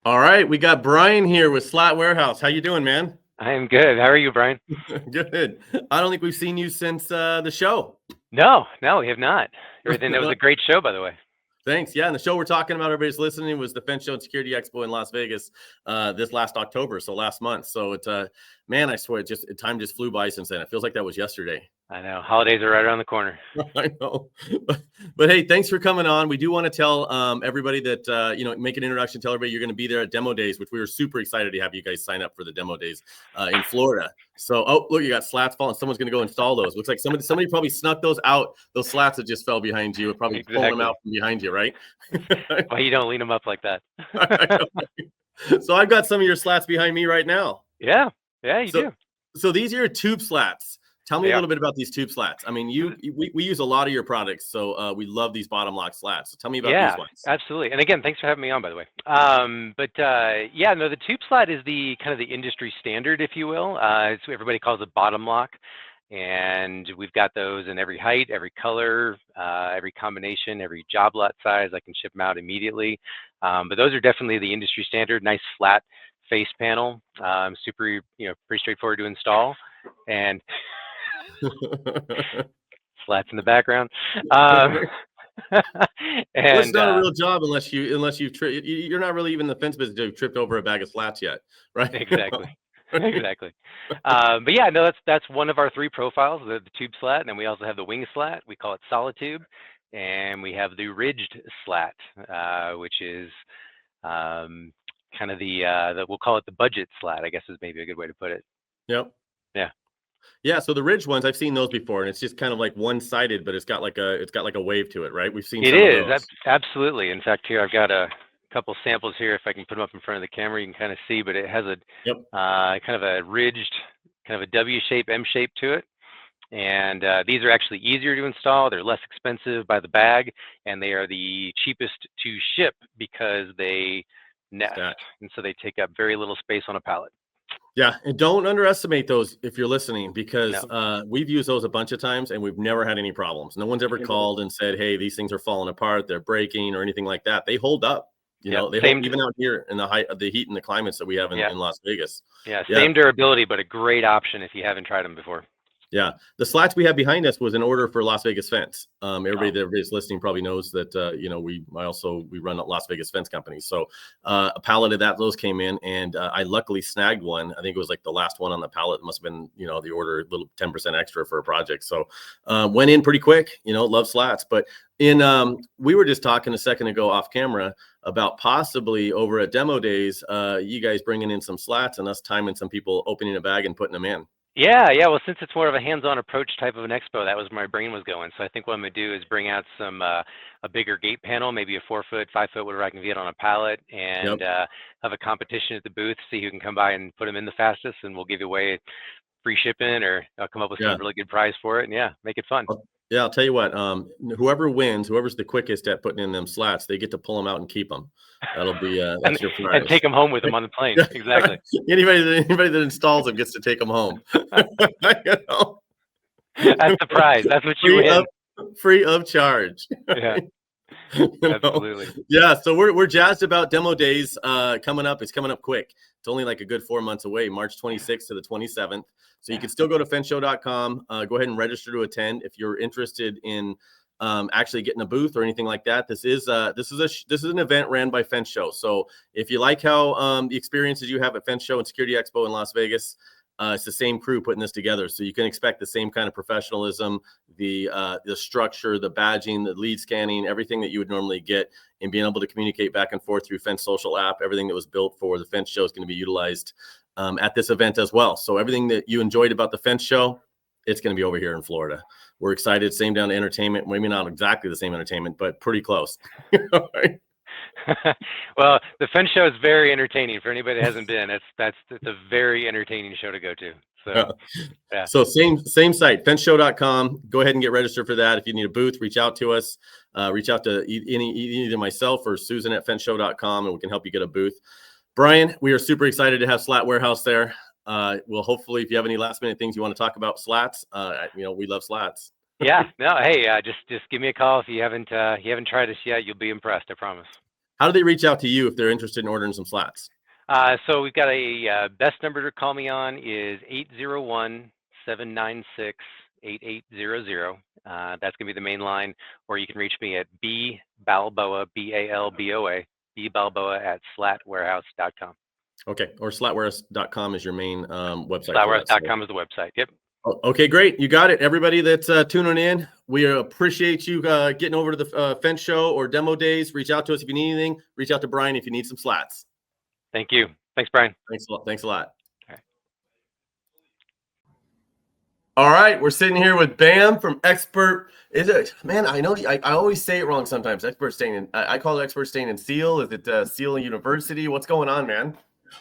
All right, we got Brian here with Slat Warehouse. How you doing, man? I am good. How are you, Brian? Good. I don't think we've seen you since the show. No, we have not. Everything. That was a great show, by the way. Thanks. Yeah, and the show we're talking about, everybody's listening, was the Fence Show and Security Expo in Las Vegas this last October, so last month. So it's man, I swear, time just flew by since then. It feels like that was yesterday. I know. Holidays are right around the corner. I know. But hey, thanks for coming on. We do want to tell everybody that, make an introduction, tell everybody you're going to be there at Demo Days, which we were super excited to have you guys sign up for the Demo Days in Florida. So, look, you got slats falling. Someone's going to go install those. Looks like somebody probably snuck those out. Those slats that just fell behind you. Probably pulling them out from behind you, right? Well, you don't lean them up like that. So I've got some of your slats behind me right now. Yeah, you do. So these are your tube slats. Tell me a little bit about these tube slats. I mean, we use a lot of your products, so we love these bottom lock slats. So tell me about these ones. Absolutely. And again, thanks for having me on, by the way. The tube slat is the kind of the industry standard, if you will. It's what everybody calls a bottom lock, and we've got those in every height, every color, every combination, every job lot size. I can ship them out immediately. But those are definitely the industry standard. Nice flat face panel, super, pretty straightforward to install, and slats in the background. It's not a real job unless you're not really even in the fence business. You've tripped over a bag of slats yet, right? Exactly. That's one of our three profiles: the tube slat, and then we also have the wing slat. We call it solid tube, and we have the ridged slat, which is kind of we'll call it the budget slat, I guess is maybe a good way to put it. Yep. Yeah. Yeah, so the ridge ones, I've seen those before, and it's just kind of like one-sided, but it's got like a wave to it, right? We've seen it some is of those. Absolutely. In fact, here I've got a couple samples here. If I can put them up in front of the camera, you can kind of see. But it has a kind of a ridged, kind of a W shape, M shape to it. And these are actually easier to install. They're less expensive by the bag, and they are the cheapest to ship because they nest, and so they take up very little space on a pallet. Yeah, and don't underestimate those if you're listening, because we've used those a bunch of times and we've never had any problems. No one's ever called and said, "Hey, these things are falling apart, they're breaking," or anything like that. They hold up. They hold even out here in the heat and the climates that we have in Las Vegas. Yeah, same durability, but a great option if you haven't tried them before. Yeah, the slats we have behind us was an order for Las Vegas Fence. Everybody's listening probably knows that we run a Las Vegas Fence company. So a pallet of those came in, and I luckily snagged one. I think it was like the last one on the pallet. It must have been the order, a little 10% extra for a project. So went in pretty quick. Love slats. But we were just talking a second ago off camera about possibly over at Demo Days, you guys bringing in some slats and us timing some people opening a bag and putting them in. Yeah. Well, since it's more of a hands-on approach type of an expo, that was where my brain was going. So I think what I'm gonna do is bring out some a bigger gate panel, maybe a 4 foot, 5 foot, whatever I can get on a pallet, and have a competition at the booth, see who can come by and put them in the fastest, and we'll give away free shipping, or I'll come up with some really good prize for it, and make it fun. Yeah, I'll tell you what. Whoever wins, whoever's the quickest at putting in them slats, they get to pull them out and keep them. That'll be that's your prize. And take them home with them on the plane. Exactly. Anybody that installs them gets to take them home. That's the prize. That's what you win. Free of charge. Yeah. Absolutely. Yeah, so we're jazzed about Demo Days coming up. It's coming up quick. It's only like a good 4 months away, March 26th to the 27th. So you can still go to fenceshow.com, go ahead and register to attend if you're interested in actually getting a booth or anything like that. This is an event ran by Fence Show. So if you like how the experiences you have at Fence Show and Security Expo in Las Vegas, it's the same crew putting this together. So you can expect the same kind of professionalism, the structure, the badging, the lead scanning, everything that you would normally get, and being able to communicate back and forth through Fence Social app. Everything that was built for the Fence Show is going to be utilized at this event as well. So everything that you enjoyed about the Fence Show, it's going to be over here in Florida. We're excited. Same down to entertainment. Maybe not exactly the same entertainment, but pretty close. Well, the Fence Show is very entertaining. For anybody that hasn't been, it's a very entertaining show to go to. So, So same site, fenceshow.com. Go ahead and get registered for that. If you need a booth, reach out to us. Reach out to either myself or Susan at fenceshow.com, and we can help you get a booth. Brian, we are super excited to have Slat Warehouse there. We'll hopefully, if you have any last minute things you want to talk about slats, we love slats. Hey, just give me a call if you haven't tried us yet. You'll be impressed, I promise. How do they reach out to you if they're interested in ordering some slats? So we've got a best number to call me on is 801-796-8800. That's going to be the main line, or you can reach me at bbalboa, B-A-L-B-O-A, bbalboa@slatwarehouse.com. Okay, or slatwarehouse.com is your main website. Slatwarehouse.com is the website. Yep. Okay, great. You got it. Everybody that's tuning in, we appreciate you getting over to the fence show or demo days. Reach out to us if you need anything. Reach out to Brian if you need some slats. Thank you. Thanks, Brian. Thanks a lot. Thanks a lot. All right. All right, we're sitting here with Bam from Expert. Is it, man? I know I always say it wrong sometimes. Expert Stain in, I call it Expert Stain and Seal. Is it Seal University? What's going on, man?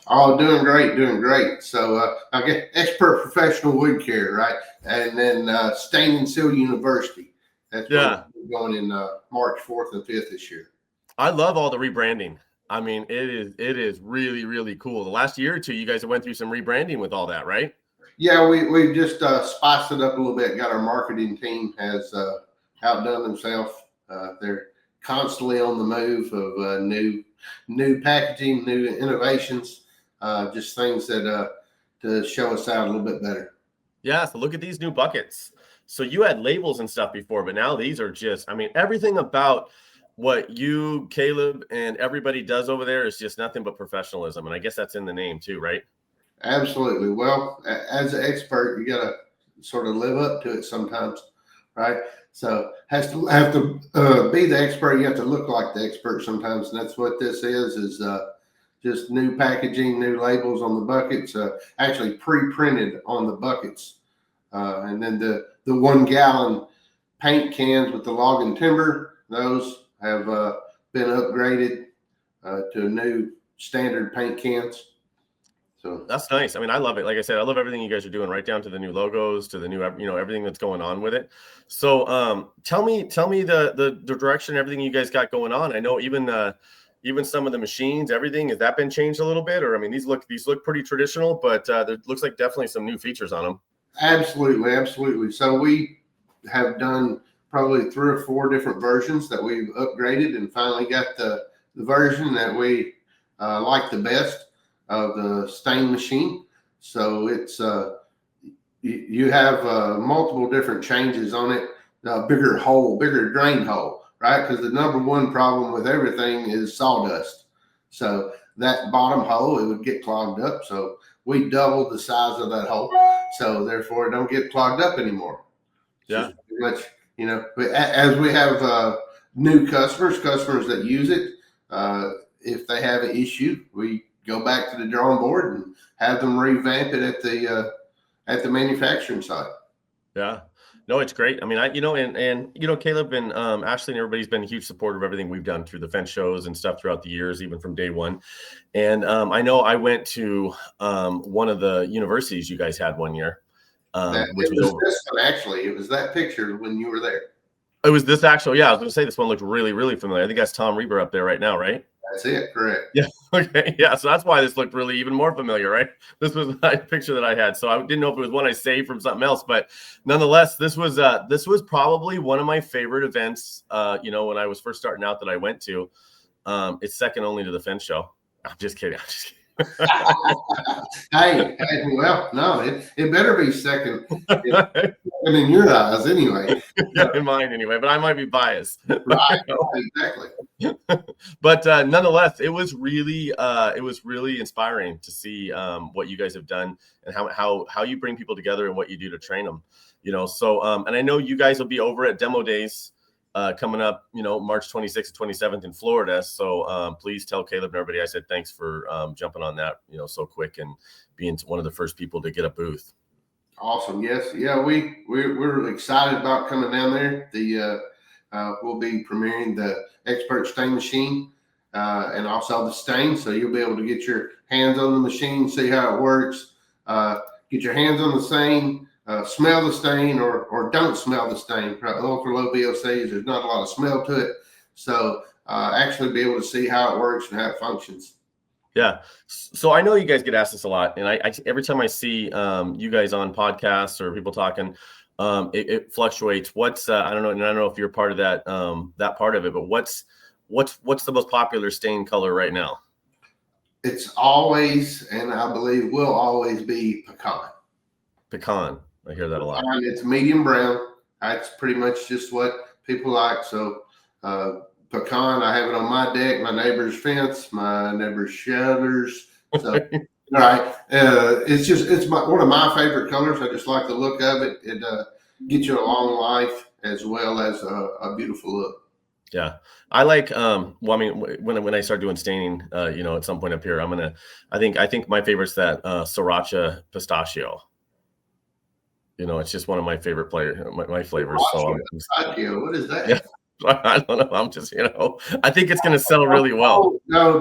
Oh, doing great, doing great. So I get Expert Professional Wood Care, right? And then Stain and Seal University. That's we're going in March 4th and 5th this year. I love all the rebranding. I mean, it is really, really cool. The last year or two, you guys have went through some rebranding with all that, right? Yeah, we just spiced it up a little bit. Got our marketing team has outdone themselves. They're constantly on the move of new packaging, new innovations, just things that to show us out a little bit better. Yeah, so look at these new buckets. So you had labels and stuff before, but now these are just, I mean, everything about what you, Caleb, and everybody does over there is just nothing but professionalism. And I guess that's in the name too, right? Absolutely. Well, as an expert, you got to sort of live up to it sometimes, right? So have to be the expert. You have to look like the expert sometimes, and that's what this is just new packaging, new labels on the buckets, actually pre-printed on the buckets, and then the 1 gallon paint cans with the log and timber. Those have been upgraded to new standard paint cans. So that's nice. I mean, I love it. Like I said, I love everything you guys are doing, right down to the new logos, to the new, everything that's going on with it. So tell me the direction, everything you guys got going on. I know even some of the machines, everything, has that been changed a little bit? Or I mean, these look pretty traditional, but there looks like definitely some new features on them. Absolutely. So we have done probably 3 or 4 different versions that we've upgraded, and finally got the version that we like the best of the stain machine. So it's you have multiple different changes on it. Bigger drain hole, right? Because the number one problem with everything is sawdust. So that bottom hole, it would get clogged up. So we doubled the size of that hole, so therefore it don't get clogged up anymore. Yeah. Pretty much, as we have new customers that use it, if they have an issue, we go back to the drawing board and have them revamp it at the manufacturing site. Yeah. No, it's great. I mean, and Caleb and Ashley and everybody's been a huge support of everything we've done through the fence shows and stuff throughout the years, even from day one. And I know I went to one of the universities you guys had one year, which was over. This one, actually. It was that picture when you were there. It was this actual. Yeah, I was going to say this one looked really, really familiar. I think that's Tom Reber up there right now, right? That's it. Correct. Yeah. Okay. Yeah. So that's why this looked really even more familiar, right? This was a picture that I had. So I didn't know if it was one I saved from something else, but nonetheless, this was probably one of my favorite events. When I was first starting out that I went to. It's second only to the fence show. I'm just kidding. Hey, well, no, it better be second in your eyes anyway. Yeah, in mine anyway, but I might be biased. Right, exactly. But nonetheless, it was really inspiring to see what you guys have done and how you bring people together and what you do to train them. So and I know you guys will be over at Demo Days coming up, March 26th and 27th in Florida. So please tell Caleb and everybody I said thanks for jumping on that, so quick and being one of the first people to get a booth. Awesome. Yes. Yeah. We're excited about coming down there. We'll be premiering the Expert Stain machine and also the stain. So you'll be able to get your hands on the machine, see how it works, get your hands on the stain, smell the stain or don't smell the stain. Ultra low VOCs, there's not a lot of smell to it. So actually be able to see how it works and how it functions. Yeah. So I know you guys get asked this a lot. And I every time I see you guys on podcasts or people talking, it fluctuates. What's I don't know. And I don't know if you're part of that part of it, but what's what's the most popular stain color right now? It's always, and I believe will always be pecan. Pecan. I hear that a lot. It's medium brown. That's pretty much just what people like. So pecan, I have it on my deck, my neighbor's fence, my neighbor's shutters. So right. It's one of my favorite colors. I just like the look of it. It gets you a long life as well as a beautiful look. Yeah, I like. Well, I mean, when I start doing staining, at some point up here, I think my favorite's that Sriracha pistachio. It's just one of my favorite my flavors. So Pistachio, what is that? Yeah, I don't know. I'm just, I think it's going to sell really well. No,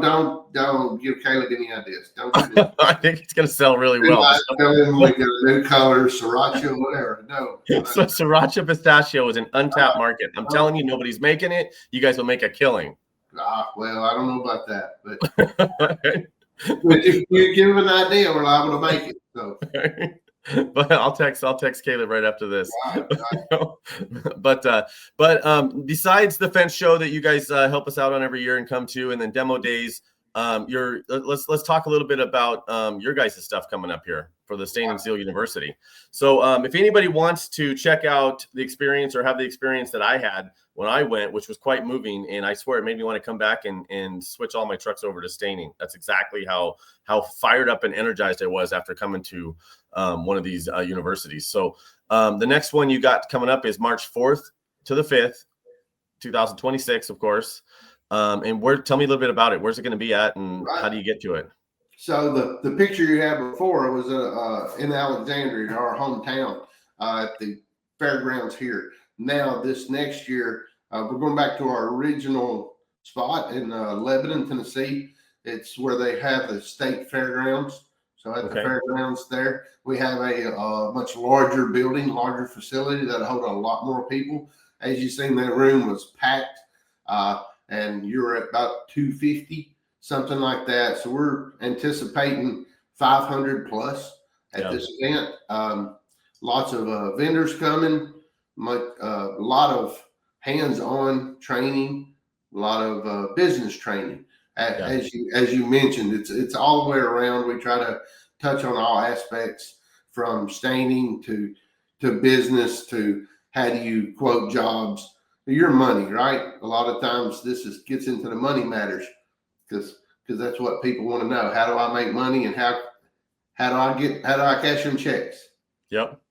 don't give Caleb any ideas. Don't give me I think it's going to sell really well. Tell him we got a new color, Sriracha, whatever. No. So Sriracha pistachio is an untapped market. I'm telling you, nobody's making it. You guys will make a killing. Well, I don't know about that, but if you give him an idea, we're liable to make it. So. But I'll text Caleb right after this. Right. But besides the fence show that you guys help us out on every year and come to, and then demo days, let's talk a little bit about your guys' stuff coming up here for the Stain and Seal University. So if anybody wants to check out the experience or have the experience that I had when I went, which was quite moving, and I swear it made me want to come back and switch all my trucks over to staining. That's exactly how fired up and energized I was after coming to one of these universities. So the next one you got coming up is March 4th to the 5th, 2026, of course. And tell me a little bit about it. Where's it going to be at, and how do you get to it? So the picture you had before was in Alexandria, our hometown, at the fairgrounds here. Now this next year, we're going back to our original spot in Lebanon, Tennessee. It's where they have the state fairgrounds. So at the fairgrounds there, we have a much larger building, larger facility that hold a lot more people. As you seen, that room was packed, and you're at about 250, something like that. So we're anticipating 500 plus at this event. Lots of vendors coming, a lot of hands-on training, a lot of business training. As you mentioned, it's all the way around. We try to touch on all aspects, from staining to business to how do you quote jobs, your money, right? A lot of times gets into the money matters because that's what people want to know. How do I make money, and how do I cash them checks? Yep.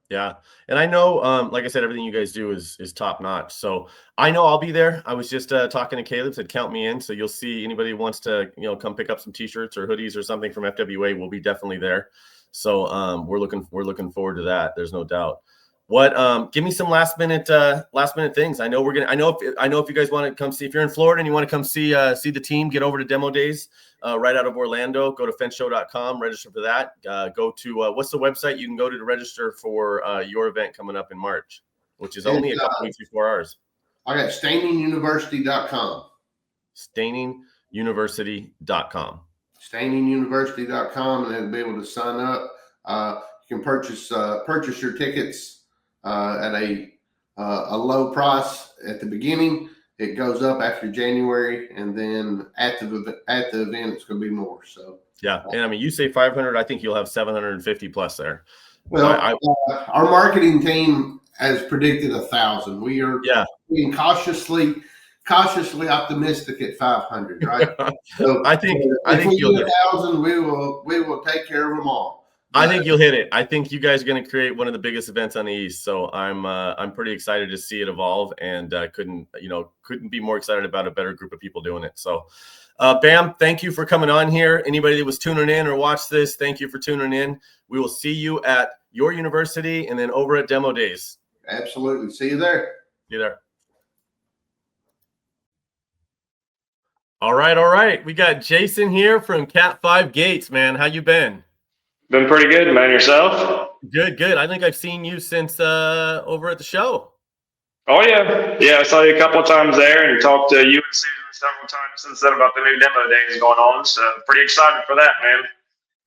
Yeah. And I know, like I said, everything you guys do is top notch. So I know I'll be there. I was just talking to Caleb, said count me in. So you'll see anybody who wants to, come pick up some t-shirts or hoodies or something from FWA, we'll be definitely there. So we're looking forward to that. There's no doubt. Give me some last minute things. I know if you guys want to come see, if you're in Florida and you want to come see the team, get over to demo days right out of Orlando. Go to fenceshow.com, register for that. Go to what's the website you can go to register for your event coming up in March, which is only a couple weeks before ours. I got staininguniversity.com. Staininguniversity.com. Staininguniversity.com, and they'll be able to sign up. You can purchase your tickets at a low price at the beginning. It goes up after January, and then at the event, it's going to be more. So yeah, and I mean, you say 500, I think you'll have 750 plus there. Well, our marketing team has predicted 1,000. We are being cautiously optimistic at 500, right? So I think you'll hit 1,000. We will take care of them all. I think you'll hit it. I think you guys are going to create one of the biggest events on the East. So I'm pretty excited to see it evolve, and couldn't be more excited about a better group of people doing it. So, Bam, thank you for coming on here. Anybody that was tuning in or watched this, thank you for tuning in. We will see you at your university and then over at Demo Days. Absolutely. See you there. See you there. All right. We got Jason here from Cat 5 Gates, man. How you been? Been pretty good, man. Yourself? Good. I think I've seen you since over at the show. Oh, yeah. I saw you a couple of times there and talked to you and Susan several times since then about the new demo days going on. So pretty excited for that, man.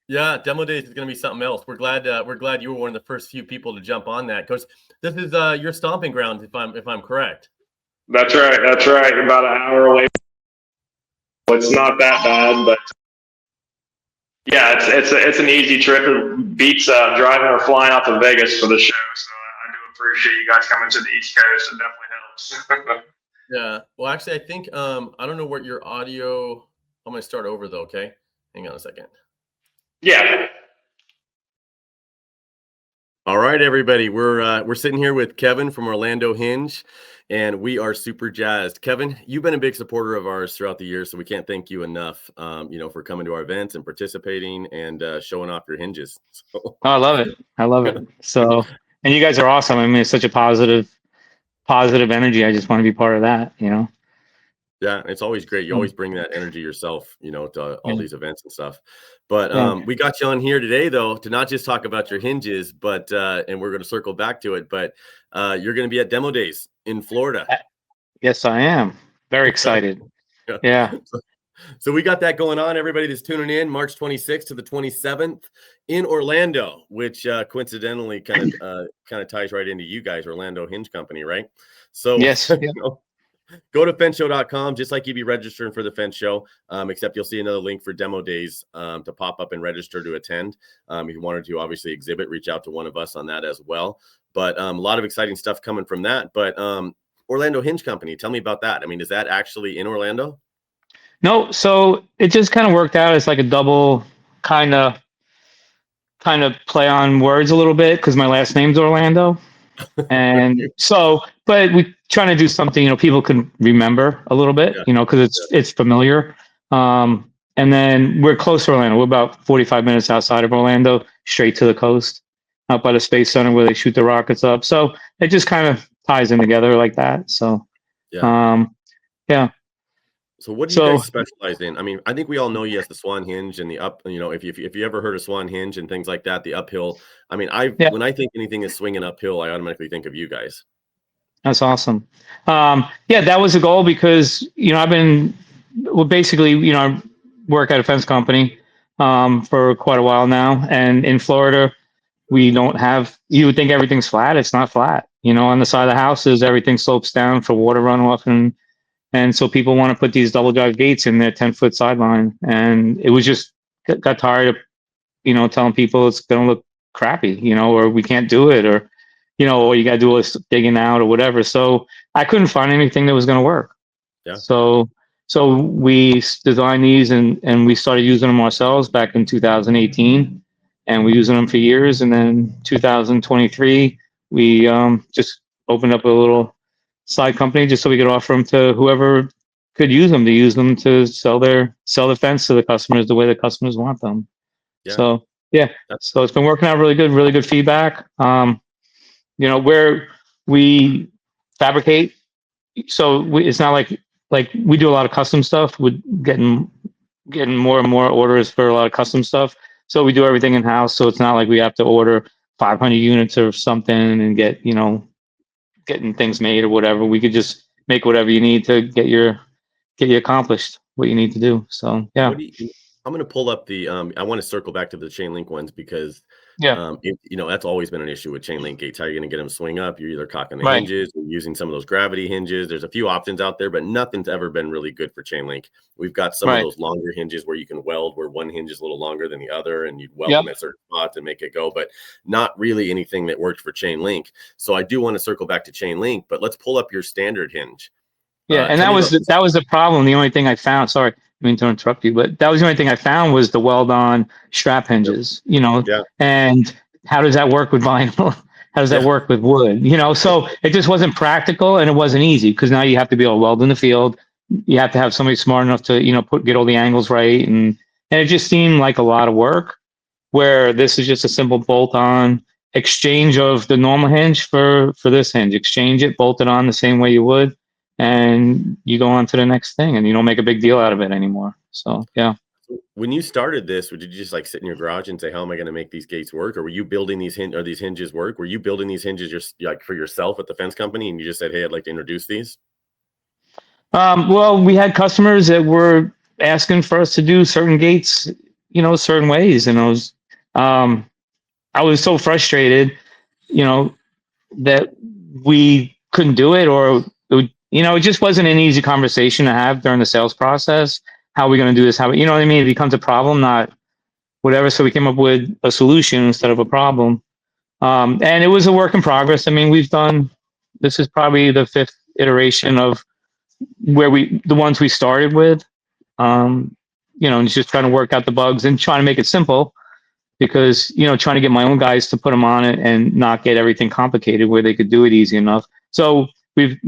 Yeah, demo days is going to be something else. We're glad you were one of the first few people to jump on that, because this is your stomping ground, if I'm correct. That's right. About an hour away It's not that bad, but yeah, it's an easy trip. It beats driving or flying out to Vegas for the show. So I do appreciate you guys coming to the East Coast. It definitely helps. Yeah. Well, actually, I think I don't know what your audio. I'm gonna start over though. Okay. Hang on a second. Yeah. All right, everybody. We're sitting here with Kevin from Orlando Hinge, and we are super jazzed. Kevin, you've been a big supporter of ours throughout the year, so we can't thank you enough. For coming to our events and participating and showing off your hinges. So. Oh, I love it. I love it. So, and you guys are awesome. I mean, it's such a positive energy. I just want to be part of that. Yeah, it's always great. You always bring that energy yourself, to all these events and stuff. But we got you on here today, though, to not just talk about your hinges, but and we're going to circle back to it. But you're going to be at Demo Days in Florida. Yes, I am. Very excited. Yeah. So we got that going on. Everybody that's tuning in, March 26th to the 27th in Orlando, which coincidentally kind of ties right into you guys, Orlando Hinge Company, right? So Yes. Go to fenceshow.com, just like you'd be registering for the Fence Show, except you'll see another link for Demo Days to pop up and register to attend. If you wanted to obviously exhibit, reach out to one of us on that as well. But a lot of exciting stuff coming from that. But Orlando Hinge Company, tell me about that. I mean, is that actually in Orlando? No, so it just kind of worked out as like a double kind of play on words a little bit because my last name's Orlando. And so, but we trying to do something, people can remember a little bit, because it's familiar. And then we're close to Orlando. We're about 45 minutes outside of Orlando, straight to the coast, out by the Space Center where they shoot the rockets up. So it just kind of ties in together like that. So, yeah. So what do you guys specialize in? I mean, I think we all know you as the Swan Hinge and the up, if you ever heard of Swan Hinge and things like that, the uphill. I mean, when I think anything is swinging uphill, I automatically think of you guys. That's awesome. That was the goal because, basically, I work at a fence company for quite a while now. And in Florida, we don't have, you would think everything's flat. It's not flat. On the side of the houses, everything slopes down for water runoff. And so people want to put these double drive gates in their 10-foot sideline. And it was just got tired of, telling people it's going to look crappy, or we can't do it, or, all you got to do is digging out or whatever. So I couldn't find anything that was going to work. Yeah. So we designed these and we started using them ourselves back in 2018, and we're using them for years. And then 2023, we just opened up a little side company just so we could offer them to whoever could use them to sell the fence to the customers the way the customers want them. Yeah. So so it's been working out really good feedback. Where we fabricate, so it's not like we do a lot of custom stuff with getting more and more orders for a lot of custom stuff. So we do everything in house. So it's not like we have to order 500 units or something and getting things made or whatever. We could just make whatever you need to get you accomplished what you need to do. So yeah. I'm going to pull up the I want to circle back to the chain link ones because that's always been an issue with chain link gates. How are you going to get them swing up? You're either cocking the hinges or using some of those gravity hinges. There's a few options out there, but nothing's ever been really good for chain link. We've got some of those longer hinges where you can weld, where one hinge is a little longer than the other, and you'd weld them at certain spots and make it go, but not really anything that worked for chain link. So I do want to circle back to chain link, but let's pull up your standard hinge. And that was the problem. The only thing I found, sorry, I mean to interrupt you, but that was the only thing I found was the weld-on strap hinges. And how does that work with vinyl? How does that work with wood? So it just wasn't practical and it wasn't easy because now you have to be able to weld in the field. You have to have somebody smart enough to get all the angles right, and it just seemed like a lot of work. Where this is just a simple bolt-on exchange of the normal hinge for this hinge. Exchange it, bolt it on the same way you would, and you go on to the next thing, and you don't make a big deal out of it anymore. So yeah. When you started this, did you just like sit in your garage and say, "How am I going to make these gates work?" Or were you building these hinges work? Were you building these hinges just like for yourself at the fence company, and you just said, "Hey, I'd like to introduce these"? Well, we had customers that were asking for us to do certain gates, certain ways, and I was so frustrated, that we couldn't do it, or it just wasn't an easy conversation to have during the sales process how are we going to do this? How, you know what I mean? It becomes a problem, not whatever. So we came up with a solution instead of a problem. And it was a work in progress. I mean, this is probably the 5th iteration of the ones we started with, and just trying to work out the bugs and trying to make it simple because, trying to get my own guys to put them on it and not get everything complicated where they could do it easy enough. So we've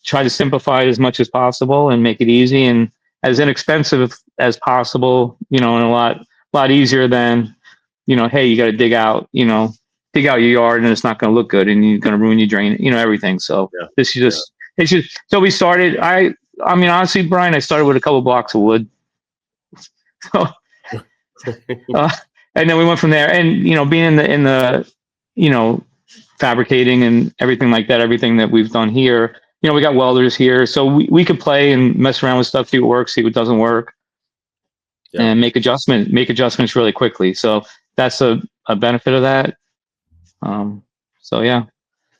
tried to simplify it as much as possible and make it easy and as inexpensive as possible, and a lot easier than, hey, you got to dig out your yard and it's not going to look good and you're going to ruin your drain, everything. So it's just, so we started, I mean, honestly, Brian, I started with a couple blocks of wood. So, and then we went from there and, being in the, fabricating and everything like that, everything that we've done here, we got welders here. So we could play and mess around with stuff, see what works, see what doesn't work, and make adjustments really quickly. So that's a benefit of that. So yeah.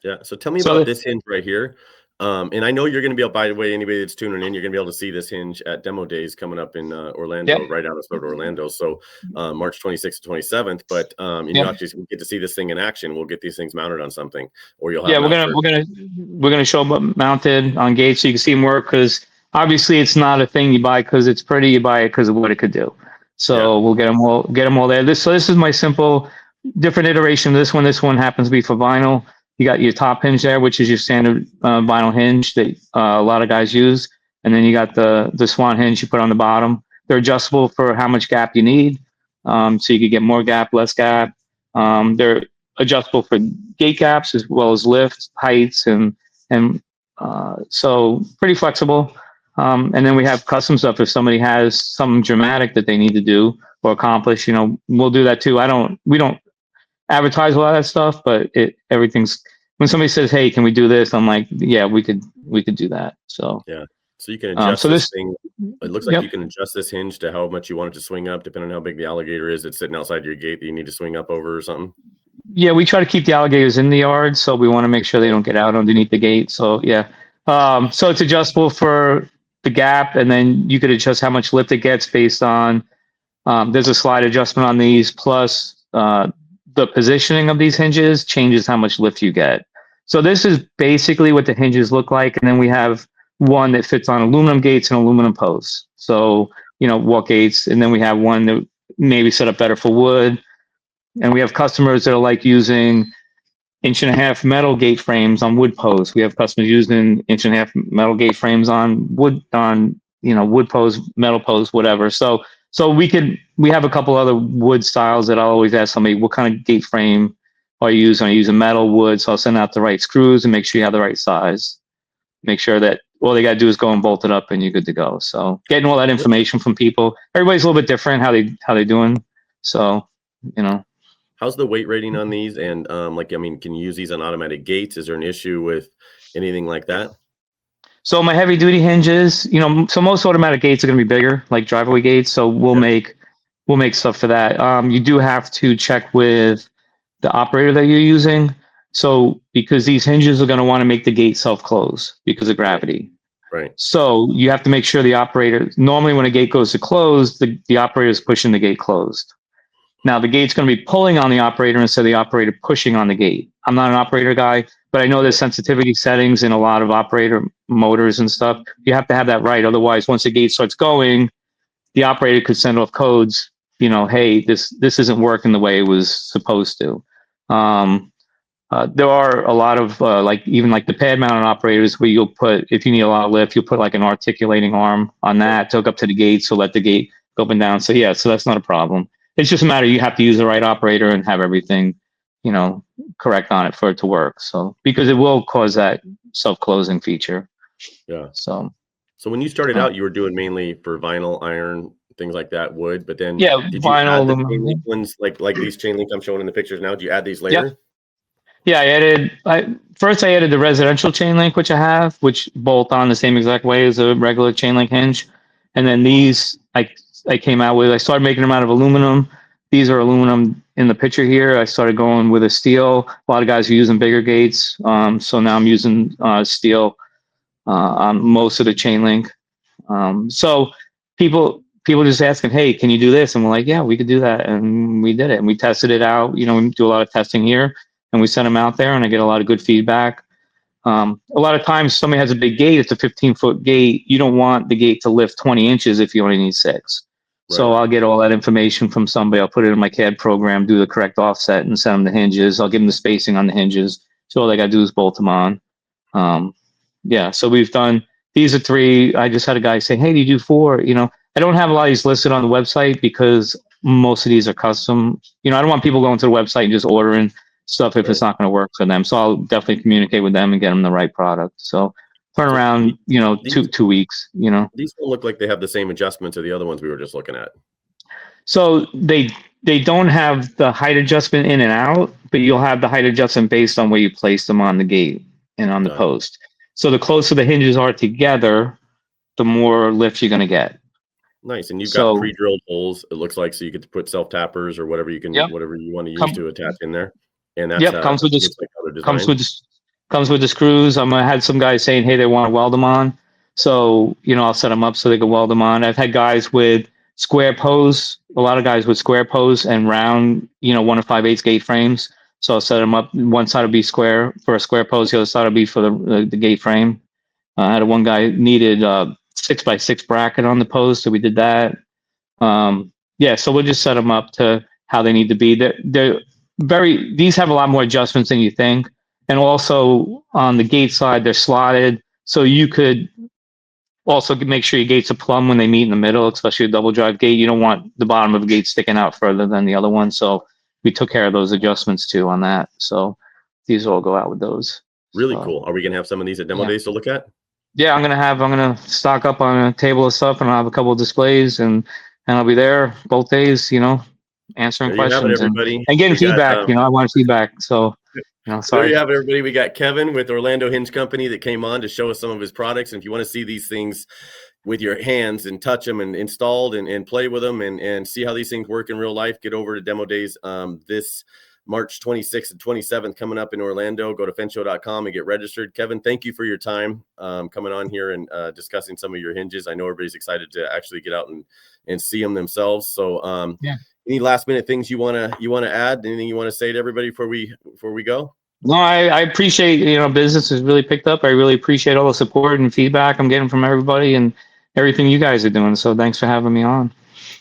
Yeah. So tell me about this hinge right here. And I know you're going to be able, by the way, anybody that's tuning in, you're going to be able to see this hinge at Demo Days coming up in Orlando, right outside of Orlando. So March 26th to 27th. But you actually get to see this thing in action. We'll get these things mounted on something, or you'll have. We're gonna show them mounted on gates so you can see them work. Because obviously it's not a thing you buy because it's pretty. You buy it because of what it could do. So we'll get them all there. This is my simple, different iteration of this one. This one happens to be for vinyl. You got your top hinge there, which is your standard vinyl hinge that a lot of guys use. And then you got the swan hinge you put on the bottom. They're adjustable for how much gap you need. So you could get more gap, less gap. They're adjustable for gate gaps as well as lift heights and so pretty flexible. And then we have custom stuff. If somebody has something dramatic that they need to do or accomplish, we'll do that too. We don't advertise a lot of that stuff, but everything's, when somebody says, hey, can we do this? I'm like, yeah, we could do that. So yeah. So you can adjust this thing. It looks like you can adjust this hinge to how much you want it to swing up, depending on how big the alligator is that's sitting outside your gate that you need to swing up over or something. Yeah, we try to keep the alligators in the yard, so we want to make sure they don't get out underneath the gate. So yeah, so it's adjustable for the gap, and then you could adjust how much lift it gets based on. There's a slide adjustment on these, plus the positioning of these hinges changes how much lift you get. So this is basically what the hinges look like, and then we have one that fits on aluminum gates and aluminum posts. So walk gates, and then we have one that maybe set up better for wood. And we have customers that are like using 1.5-inch metal gate frames on wood posts. We have customers using 1.5-inch metal gate frames on wood posts, metal posts, whatever. So we have a couple other wood styles that I'll always ask somebody, what kind of gate frame are you using? Are you using metal, wood? So I'll send out the right screws and make sure you have the right size. Make sure that all they got to do is go and bolt it up and you're good to go. So getting all that information from people, everybody's a little bit different how they doing. So, How's the weight rating on these? And can you use these on automatic gates? Is there an issue with anything like that? So my heavy duty hinges, so most automatic gates are going to be bigger, like driveway gates. So we'll make stuff for that. You do have to check with the operator that you're using. So because these hinges are going to want to make the gate self-close because of gravity. Right. So you have to make sure the operator, normally when a gate goes to close, the operator is pushing the gate closed. Now the gate's going to be pulling on the operator instead of the operator pushing on the gate. I'm not an operator guy, but I know there's sensitivity settings in a lot of operator motors and stuff. You have to have that right. Otherwise, once the gate starts going, the operator could send off codes, hey, this isn't working the way it was supposed to. There are a lot of even the pad mounted operators where you'll put, if you need a lot of lift, you'll put like an articulating arm on that to hook up to the gate. So let the gate go up and down. So yeah, so that's not a problem. It's just a matter, you have to use the right operator and have everything, correct on it for it to work. So, because it will cause that self-closing feature. Yeah. So when you started out, you were doing mainly for vinyl, iron, things like that, wood, but then did you add the vinyl, chain link ones like these chain link I'm showing in the pictures now? Do you add these later? Yeah, I added the residential chain link, which I have, which bolt on the same exact way as a regular chain link hinge. And then these I came out with, I started making them out of aluminum. These are aluminum in the picture here. I started going with a steel. A lot of guys are using bigger gates. So now I'm using steel on most of the chain link. So people people just asking, hey, can you do this? And we're like, yeah, we could do that. And we did it. And we tested it out. You know, we do a lot of testing here, and we send them out there, and I get a lot of good feedback. A lot of times somebody has a big gate, it's a 15-foot gate. You don't want the gate to lift 20 inches if you only need 6. Right. So I'll get all that information from somebody. I'll put it in my CAD program, do the correct offset, and send them the hinges. I'll give them the spacing on the hinges. So all they got to do is bolt them on. Yeah, so we've done, these are 3. I just had a guy say, hey, do you do 4? You know, I don't have a lot of these listed on the website because most of these are custom. You know, I don't want people going to the website and just ordering stuff if it's not going to work for them. So I'll definitely communicate with them and get them the right product. So turn around, you know, two weeks, you know. These don't look like they have the same adjustments as the other ones we were just looking at. So they don't have the height adjustment in and out, but you'll have the height adjustment based on where you place them on the gate and on the post. So the closer the hinges are together, the more lift you're going to get. Nice. And you've got pre-drilled holes, it looks like, so you get to put self-tappers or whatever you can, whatever you want to use to attach in there. And that's comes with the screws. I had some guys saying, hey, they want to weld them on. So, you know, I'll set them up so they can weld them on. I've had guys with square pose, a lot of guys with square pose and round, you know, 1 5/8 gate frames. So I'll set them up. One side will be square for a square pose. The other side will be for the gate frame. I had one guy needed 6x6 bracket on the post, so we did that. Yeah, so we'll just set them up to how they need to be. These have a lot more adjustments than you think. And also on the gate side, they're slotted. So you could also make sure your gates are plumb when they meet in the middle, especially a double drive gate. You don't want the bottom of the gate sticking out further than the other one. So we took care of those adjustments too on that. So these all go out with those. Really cool. Are we going to have some of these at demo days to look at? Yeah, I'm gonna stock up on a table of stuff, and I'll have a couple of displays, and I'll be there both days, you know, answering questions and getting feedback. You know, I want feedback. So, you know, sorry. There you have it, everybody. We got Kevin with Orlando Hinge Company that came on to show us some of his products. And if you want to see these things with your hands and touch them and installed and play with them and see how these things work in real life, get over to demo days this March 26th and 27th coming up in Orlando. Go to fenchshow.com and get registered. Kevin, thank you for your time coming on here and discussing some of your hinges. I know everybody's excited to actually get out and see them themselves. So any last minute things you want to add? Anything you want to say to everybody before we go? No, I appreciate, you know, business has really picked up. I really appreciate all the support and feedback I'm getting from everybody and everything you guys are doing. So thanks for having me on.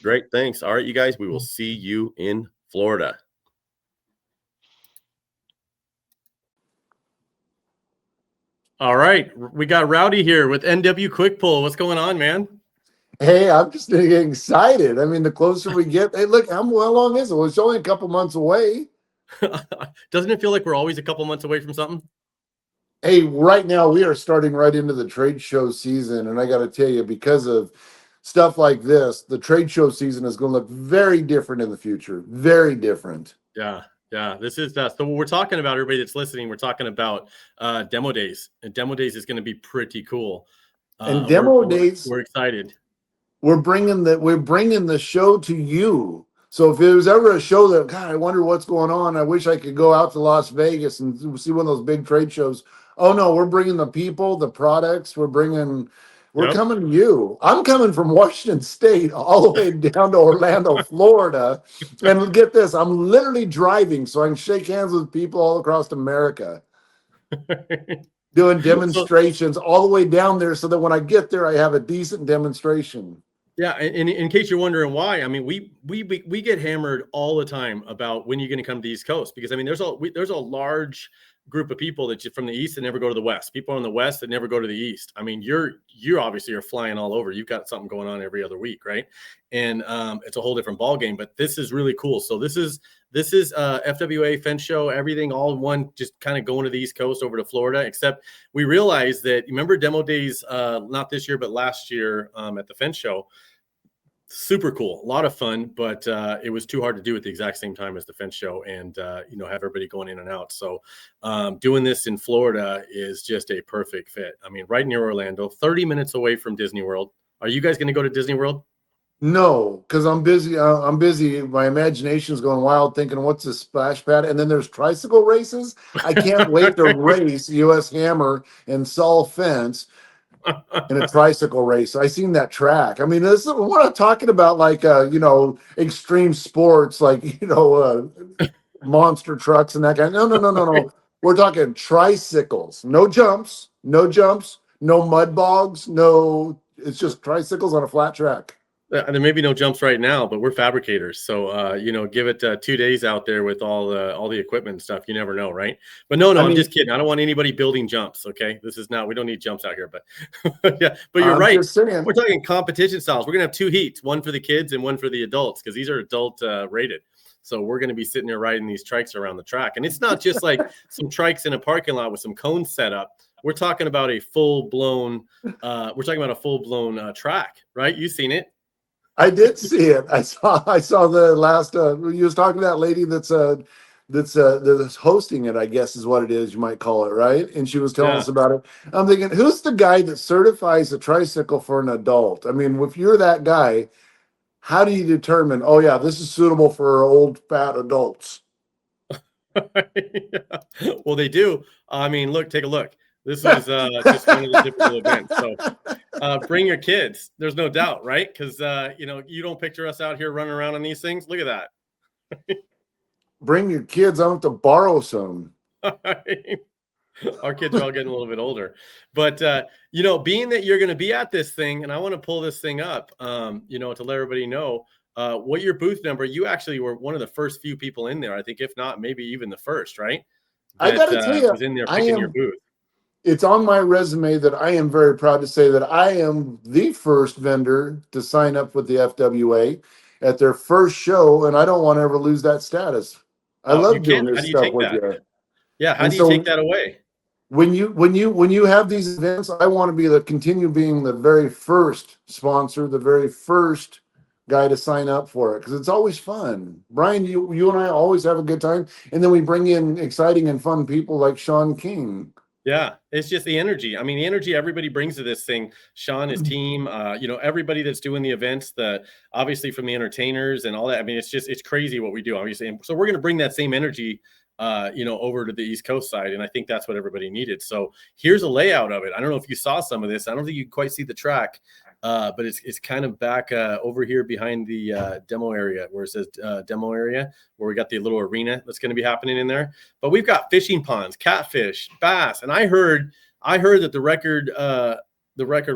Great. Thanks. All right, you guys, we will see you in Florida. All right, we got Rowdy here with NW Quick Pull. What's going on, man? Hey, I'm just getting excited. I mean, the closer we get, hey, look, how long is it? Well, it's only a couple months away. Doesn't it feel like we're always a couple months away from something? Hey, right now we are starting right into the trade show season, and I got to tell you, because of stuff like this, the trade show season is going to look very different in the future. Very different. Yeah, this is so what we're talking about, everybody that's listening, we're talking about demo days. And demo days is going to be pretty cool. And demo days, we're excited. We're bringing the show to you. So if there was ever a show that, God, I wonder what's going on, I wish I could go out to Las Vegas and see one of those big trade shows. Oh no, we're bringing the people, the products. We're coming to you. I'm coming from Washington State all the way down to Orlando, Florida. And get this, I'm literally driving so I can shake hands with people all across America. Doing demonstrations all the way down there so that when I get there, I have a decent demonstration. Yeah, and in case you're wondering why, I mean, we get hammered all the time about when you're going to come to the East Coast, because I mean, there's a large group of people that from the East that never go to the West. People on the West that never go to the East. I mean, you obviously are flying all over. You've got something going on every other week, right? And it's a whole different ball game. But this is really cool. So this is FWA Fence Show, everything all in one, just kind of going to the East Coast over to Florida. Except we realized that, remember demo days, not this year but last year at the Fence Show. Super cool, a lot of fun, but it was too hard to do at the exact same time as the Fence Show and have everybody going in and out. So doing this in Florida is just a perfect fit. I mean, right near Orlando, 30 minutes away from Disney World. Are you guys going to go to Disney World? No, because I'm busy. I'm busy. My imagination's going wild thinking, what's a splash pad? And then there's tricycle races. I can't wait to race US Hammer and Saul Fence. in a tricycle race. I seen that track. I mean, this is, we're not talking about like extreme sports, like monster trucks and that kind. No. We're talking tricycles. No jumps, no mud bogs, no. It's just tricycles on a flat track. There may be no jumps right now, but we're fabricators. So, give it 2 days out there with all the equipment and stuff. You never know, right? But no, I'm just kidding. I don't want anybody building jumps. Okay, this is not. We don't need jumps out here. But yeah, but you're right. We're talking competition styles. We're gonna have 2 heats, one for the kids and one for the adults, because these are adult rated. So we're going to be sitting there riding these trikes around the track, and it's not just like some trikes in a parking lot with some cones set up. We're talking about a full blown. Track, right? You've seen it. I did see it. I saw the last. You was talking to that lady that's hosting it. I guess is what it is. You might call it, right? And she was telling us about it. I'm thinking, who's the guy that certifies a tricycle for an adult? I mean, if you're that guy, how do you determine? Oh yeah, this is suitable for old fat adults. Well, they do. I mean, take a look. This was just one of the typical events. So bring your kids. There's no doubt, right? Because, you don't picture us out here running around on these things. Look at that. Bring your kids. I want to borrow some. Our kids are all getting a little bit older. But, being that you're going to be at this thing, and I want to pull this thing up, to let everybody know what your booth number, you actually were one of the first few people in there. I think, if not, maybe even the first, right? I got to tell you, was in there picking your booth. It's on my resume that I am very proud to say that I am the first vendor to sign up with the FWA at their first show, and I don't want to ever lose that status. I love doing this stuff with you. Yeah, how do you take that away? When you have these events, I want to continue being the very first sponsor, the very first guy to sign up for it, because it's always fun. Brian, you and I always have a good time, and then we bring in exciting and fun people like Sean King. Yeah, it's just the energy. I mean, the energy everybody brings to this thing. Sean, his team, everybody that's doing the events, obviously from the entertainers and all that. I mean, it's crazy what we do, obviously. And so we're going to bring that same energy, over to the East Coast side. And I think that's what everybody needed. So here's a layout of it. I don't know if you saw some of this. I don't think you can quite see the track, but it's kind of back over here behind the demo area where it says demo area, where we got the little arena that's going to be happening in there. But we've got fishing ponds, catfish, bass, and I heard that the record,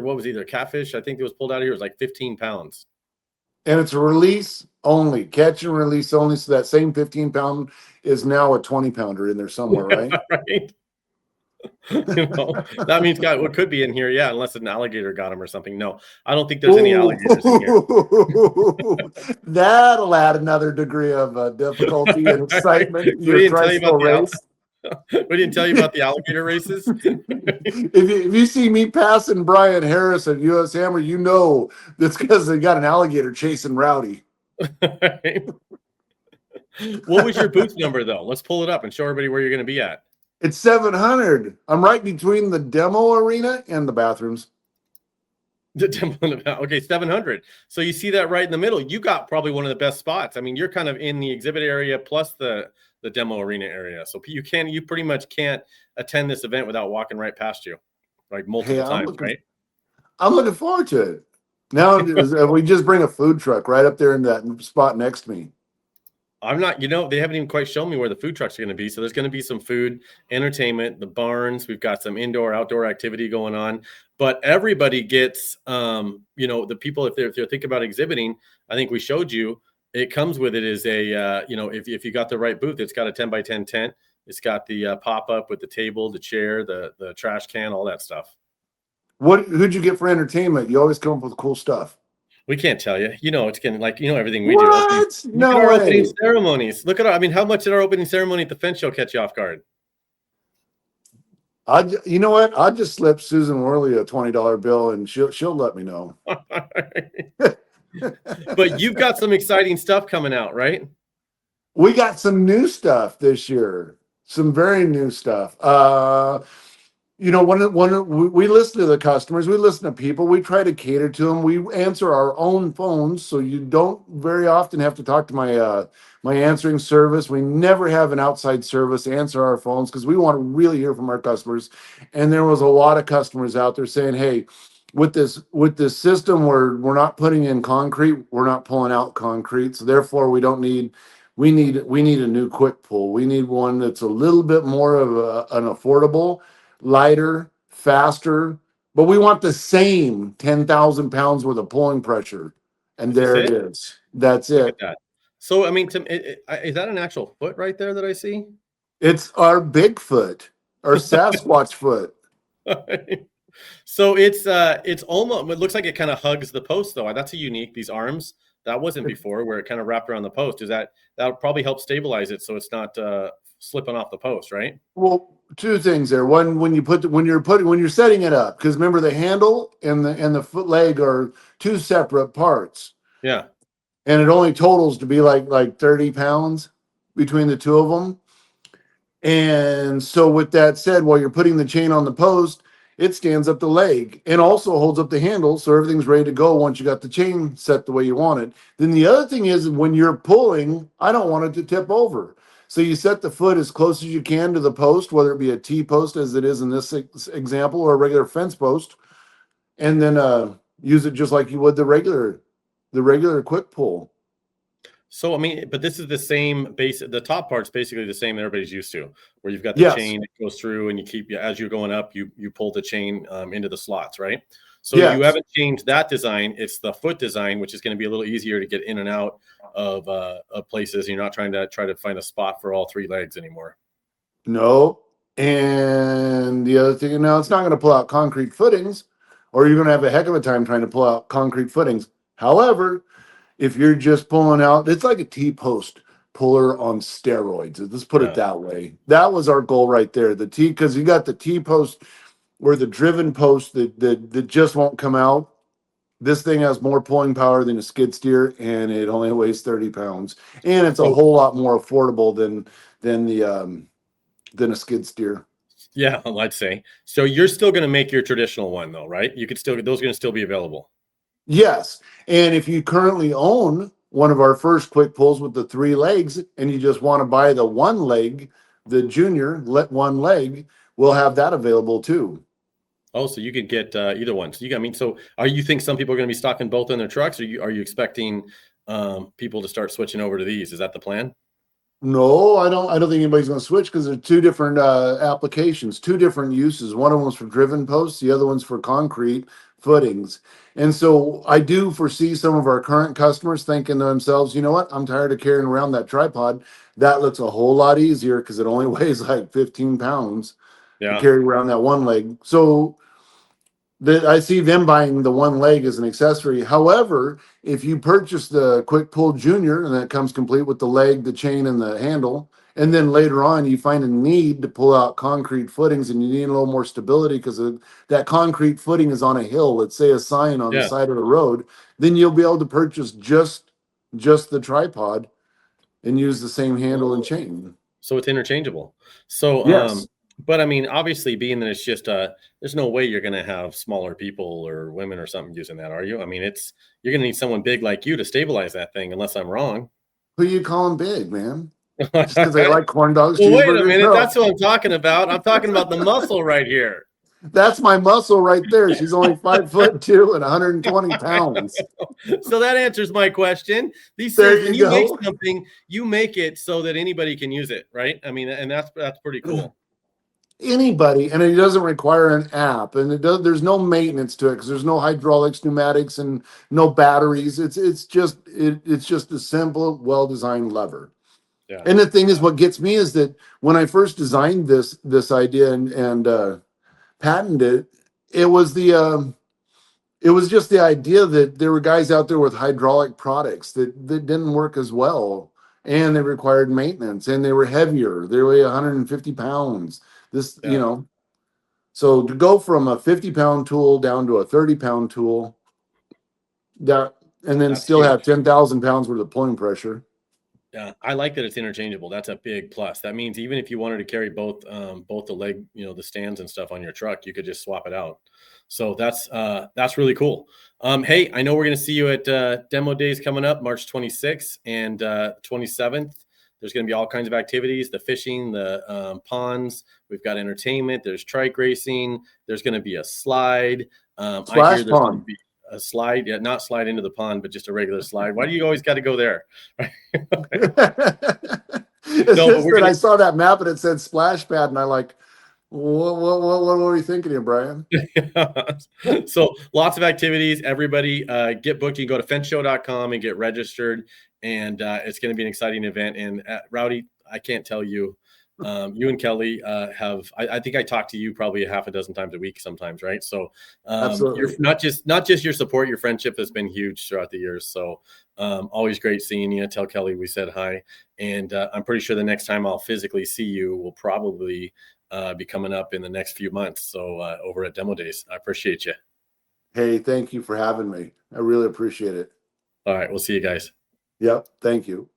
what was either catfish, I think it was pulled out of here, was like 15 pounds. And it's a release only, catch and release only. So that same 15-pound is now a 20-pounder in there somewhere, right? Right. That means what could be in here, unless an alligator got him or something. No, I don't think there's any alligators in here. That'll add another degree of difficulty and excitement. Your tricycle race. We didn't tell you about the alligator races. If you see me passing Brian Harris at US Hammer, you know that's because they got an alligator chasing Rowdy. What was your booth number, though? Let's pull it up and show everybody where you're going to be at. It's 700. I'm right between the demo arena and the bathrooms. The demo, okay, 700. So you see that right in the middle. You got probably one of the best spots. I mean, you're kind of in the exhibit area plus the demo arena area. So you pretty much can't attend this event without walking right past you, like multiple times, right? I'm looking forward to it. Now we just bring a food truck right up there in that spot next to me. I'm not, they haven't even quite shown me where the food trucks are going to be. So there's going to be some food, entertainment, the barns. We've got some indoor, outdoor activity going on. But everybody gets, the people, if they're thinking about exhibiting, I think we showed you, it comes with it is a, if you got the right booth, it's got a 10 by 10 tent. It's got the pop-up with the table, the chair, the trash can, all that stuff. Who'd you get for entertainment? You always come up with cool stuff. We can't tell you. It's getting everything we do. What? Look at our opening ceremonies. How much did our opening ceremony at the Fence Show catch you off guard? You know what? I'll just slip Susan Worley a $20 bill and she'll let me know. But you've got some exciting stuff coming out, right? We got some new stuff this year. Some very new stuff. you know, we listen to the customers, we listen to people, we try to cater to them. We answer our own phones, so you don't very often have to talk to my answering service. We never have an outside service answer our phones because we want to really hear from our customers. And there was a lot of customers out there saying, "Hey, with this system, we're not putting in concrete, we're not pulling out concrete, so therefore we need a new quick pull. We need one that's a little bit more of an affordable, lighter, faster, but we want the same 10,000 pounds worth of pulling pressure." And there it is. That's Look it. at that. So, I mean, is that an actual foot right there that I see? It's our Bigfoot, our Sasquatch foot. So it's almost, it looks like it kind of hugs the post though. That's a unique, these arms. That wasn't before, where it kind of wrapped around the post. That'll probably help stabilize it so it's not slipping off the post, right? Well, two things there. One, when you're setting it up, because remember the handle and the foot leg are two separate parts. Yeah. And it only totals to be like 30 pounds between the two of them. And so with that said, while you're putting the chain on the post, it stands up the leg and also holds up the handle, so everything's ready to go once you got the chain set the way you want it. Then the other thing is, when you're pulling, I don't want it to tip over. So you set the foot as close as you can to the post, whether it be a T-post as it is in this example, or a regular fence post, and then use it just like you would the regular quick pull. So, I mean, but this is the same base. The top part's basically the same that everybody's used to, where you've got the chain that goes through, and you keep, as you're going up, you pull the chain into the slots, right? So you haven't changed that design. It's the foot design, which is going to be a little easier to get in and out of places. You're not trying to find a spot for all three legs anymore. No. And the other thing, now it's not going to pull out concrete footings, or you're going to have a heck of a time trying to pull out concrete footings. However, if you're just pulling out, it's like a T-post puller on steroids. Let's put it that way. That was our goal right there. The T, because you got the T-post or the driven post that just won't come out. This thing has more pulling power than a skid steer, and it only weighs 30 pounds. And it's a whole lot more affordable than a skid steer. Yeah, I'd say. So you're still going to make your traditional one though, right? You could still, those are going to still be available. Yes. And if you currently own one of our first quick pulls with the 3 legs, and you just want to buy the one leg, the junior one leg, we'll have that available too. Oh, so you could get either one. So so you think some people are going to be stocking both in their trucks, or are you expecting people to start switching over to these? Is that the plan? No, I don't think anybody's going to switch, because they're two different applications, two different uses. One of them was for driven posts, the other one's for concrete footings. And so I do foresee some of our current customers thinking to themselves, you know what, I'm tired of carrying around that tripod. That looks a whole lot easier because it only weighs like 15 pounds to carry around that one leg. So I see them buying the one leg as an accessory. However, if you purchase the Quick Pull Junior, and that comes complete with the leg, the chain, and the handle, and then later on you find a need to pull out concrete footings, and you need a little more stability because that concrete footing is on a hill, let's say a sign on the side of the road, then you'll be able to purchase just the tripod and use the same handle and chain. So it's interchangeable. So yes. But I mean, obviously, being that it's just there's no way you're going to have smaller people or women or something using that, are you? I mean, you're going to need someone big like you to stabilize that thing, unless I'm wrong. Who you calling big, man? Just because they like corn dogs. Well, wait a minute, no. That's what I'm talking about. I'm talking about the muscle right here. That's my muscle right there. She's only 5'2" and 120 pounds. So that answers my question. When you make something, you make it so that anybody can use it, right? I mean, and that's pretty cool. Anybody, and it doesn't require an app, and there's no maintenance to it because there's no hydraulics, pneumatics, and no batteries. It's just a simple, well-designed lever. Yeah. And the thing is, what gets me is that when I first designed this idea and patented it, was just the idea that there were guys out there with hydraulic products that didn't work as well, and they required maintenance, and they were heavier. They weigh 150 pounds. So to go from a 50-pound tool down to a 30-pound tool, and then still have 10,000 pounds worth of pulling pressure. Yeah, I like that it's interchangeable. That's a big plus. That means even if you wanted to carry both the leg, the stands and stuff on your truck, you could just swap it out. So that's really cool. Hey, I know we're going to see you at Demo Days coming up, March 26th and 27th. There's going to be all kinds of activities: the fishing, the ponds. We've got entertainment. There's trike racing. There's going to be a slide. I hear Splash there's going pond. to be a slide. Yeah, not slide into the pond, but just a regular slide. Why do you always got to go there? It's No, but just we're that gonna. I saw that map and it said splash pad, and I like, what were you thinking of, Brian? So lots of activities. Everybody get booked. You can go to fencshow.com and get registered. And it's going to be an exciting event. And Rowdy, I can't tell you, you and Kelly I think I talk to you probably a half a dozen times a week sometimes, right? So you're Absolutely. not just your support, your friendship has been huge throughout the years. So always great seeing you. Tell Kelly we said hi. And I'm pretty sure the next time I'll physically see you will probably be coming up in the next few months. So over at Demo Days, I appreciate you. Hey, thank you for having me. I really appreciate it. All right. We'll see you guys. Yep. Thank you.